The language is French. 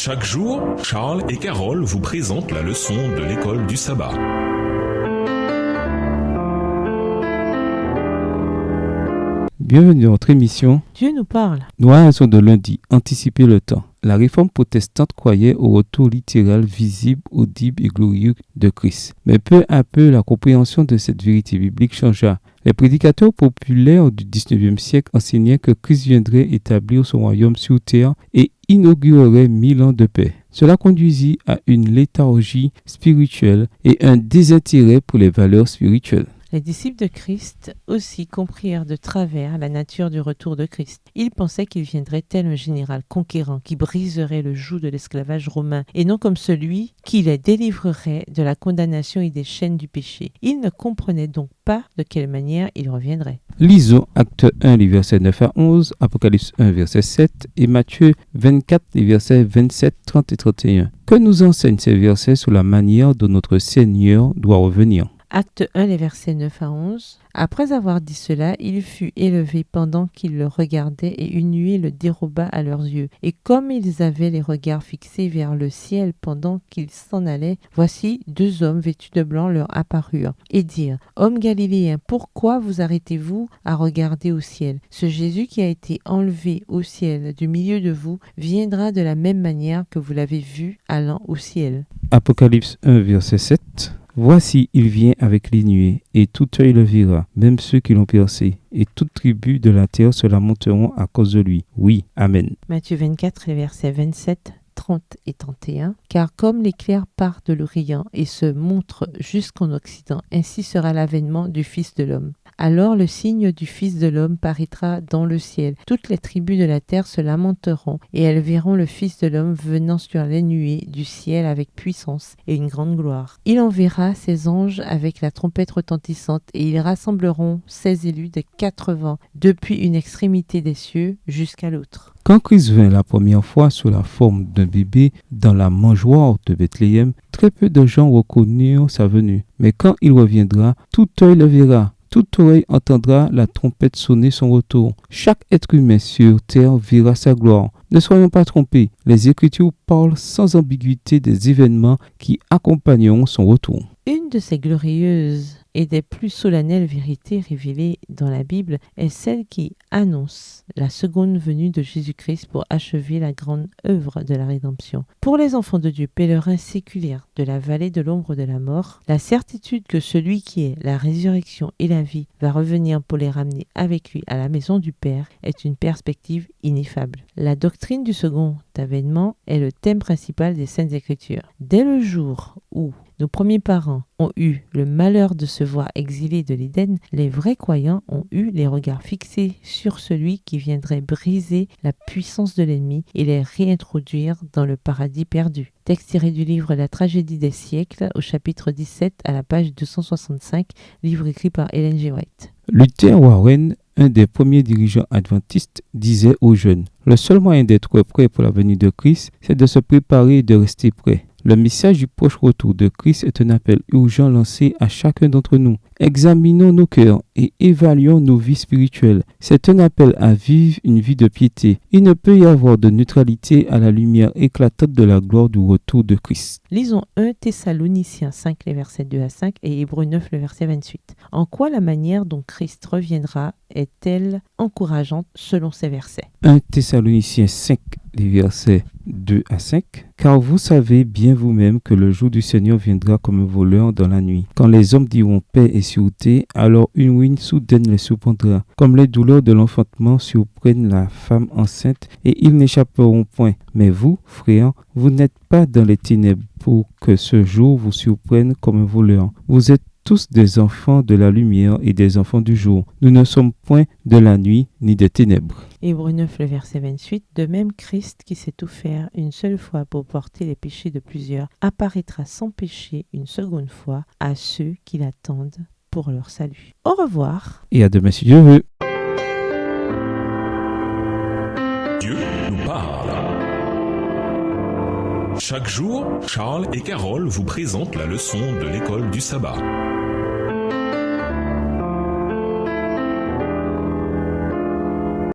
Chaque jour, Charles et Carole vous présentent la leçon de l'école du sabbat. Bienvenue dans notre émission Dieu nous parle. Nous raison de lundi, anticiper le temps. La réforme protestante croyait au retour littéral, visible, audible et glorieux de Christ. Mais peu à peu, la compréhension de cette vérité biblique changea. Les prédicateurs populaires du XIXe siècle enseignaient que Christ viendrait établir son royaume sur terre et inaugurerait 1000 ans de paix. Cela conduisit à une léthargie spirituelle et un désintérêt pour les valeurs spirituelles. Les disciples de Christ aussi comprirent de travers la nature du retour de Christ. Ils pensaient qu'il viendrait tel un général conquérant qui briserait le joug de l'esclavage romain et non comme celui qui les délivrerait de la condamnation et des chaînes du péché. Ils ne comprenaient donc pas de quelle manière il reviendrait. Lisons Actes 1, les versets 9 à 11, Apocalypse 1, verset 7 et Matthieu 24, les versets 27, 30 et 31. Que nous enseignent ces versets sur la manière dont notre Seigneur doit revenir? Acte 1, les versets 9 à 11. Après avoir dit cela, il fut élevé pendant qu'ils le regardaient et une nuée le déroba à leurs yeux. Et comme ils avaient les regards fixés vers le ciel pendant qu'ils s'en allaient, voici 2 hommes vêtus de blanc leur apparurent et dirent : Hommes galiléens, pourquoi vous arrêtez-vous à regarder au ciel ? Ce Jésus qui a été enlevé au ciel du milieu de vous viendra de la même manière que vous l'avez vu allant au ciel. Apocalypse 1, verset 7. Voici, il vient avec les nuées, et tout œil le verra, même ceux qui l'ont percé, et toute tribu de la terre se lamenteront à cause de lui. Oui, Amen. Matthieu 24, les versets 27, 30 et 31. Car comme l'éclair part de l'Orient et se montre jusqu'en Occident, ainsi sera l'avènement du Fils de l'homme. Alors le signe du Fils de l'homme paraîtra dans le ciel. Toutes les tribus de la terre se lamenteront, et elles verront le Fils de l'homme venant sur les nuées du ciel avec puissance et une grande gloire. Il enverra ses anges avec la trompette retentissante, et ils rassembleront ses élus des 4 vents, depuis une extrémité des cieux jusqu'à l'autre. Quand Christ vint la première fois sous la forme d'un bébé dans la mangeoire de Bethléem, très peu de gens reconnurent sa venue. Mais quand il reviendra, tout œil le verra. Toute oreille entendra la trompette sonner son retour. Chaque être humain sur terre verra sa gloire. Ne soyons pas trompés, les Écritures parlent sans ambiguïté des événements qui accompagneront son retour. Une de ces glorieuses et des plus solennelles vérités révélées dans la Bible est celle qui annonce la seconde venue de Jésus-Christ pour achever la grande œuvre de la rédemption. Pour les enfants de Dieu, pèlerins séculaires de la vallée de l'ombre de la mort, la certitude que celui qui est la résurrection et la vie va revenir pour les ramener avec lui à la maison du Père est une perspective ineffable. La doctrine du second avènement est le thème principal des Saintes Écritures. Dès le jour où nos premiers parents ont eu le malheur de se voir exilés de l'Éden, les vrais croyants ont eu les regards fixés sur celui qui viendrait briser la puissance de l'ennemi et les réintroduire dans le paradis perdu. Texte tiré du livre La tragédie des siècles, au chapitre 17, à la page 265, livre écrit par Ellen G. White. Luther Warren, un des premiers dirigeants adventistes, disait aux jeunes : le seul moyen d'être prêt pour la venue de Christ, c'est de se préparer et de rester prêt. Le message du proche retour de Christ est un appel urgent lancé à chacun d'entre nous. Examinons nos cœurs et évaluons nos vies spirituelles. C'est un appel à vivre une vie de piété. Il ne peut y avoir de neutralité à la lumière éclatante de la gloire du retour de Christ. Lisons 1 Thessaloniciens 5, les versets 2 à 5 et Hébreux 9, le verset 28. En quoi la manière dont Christ reviendra est-elle encourageante selon ces versets ? 1 Thessaloniciens 5, les versets 2 à 5. Car vous savez bien vous-même que le jour du Seigneur viendra comme un voleur dans la nuit. Quand les hommes diront paix et sûreté, alors une ruine soudaine les surprendra. Comme les douleurs de l'enfantement surprennent la femme enceinte, et ils n'échapperont point. Mais vous, frères, vous n'êtes pas dans les ténèbres pour que ce jour vous surprenne comme un voleur. Vous êtes tous des enfants de la lumière et des enfants du jour. Nous ne sommes point de la nuit ni des ténèbres. Hébreux 9, le verset 28. De même, Christ, qui s'est offert une seule fois pour porter les péchés de plusieurs, apparaîtra sans péché une seconde fois à ceux qui l'attendent pour leur salut. Au revoir. Et à demain si Dieu veut. Dieu nous parle. Chaque jour, Charles et Carole vous présentent la leçon de l'école du sabbat.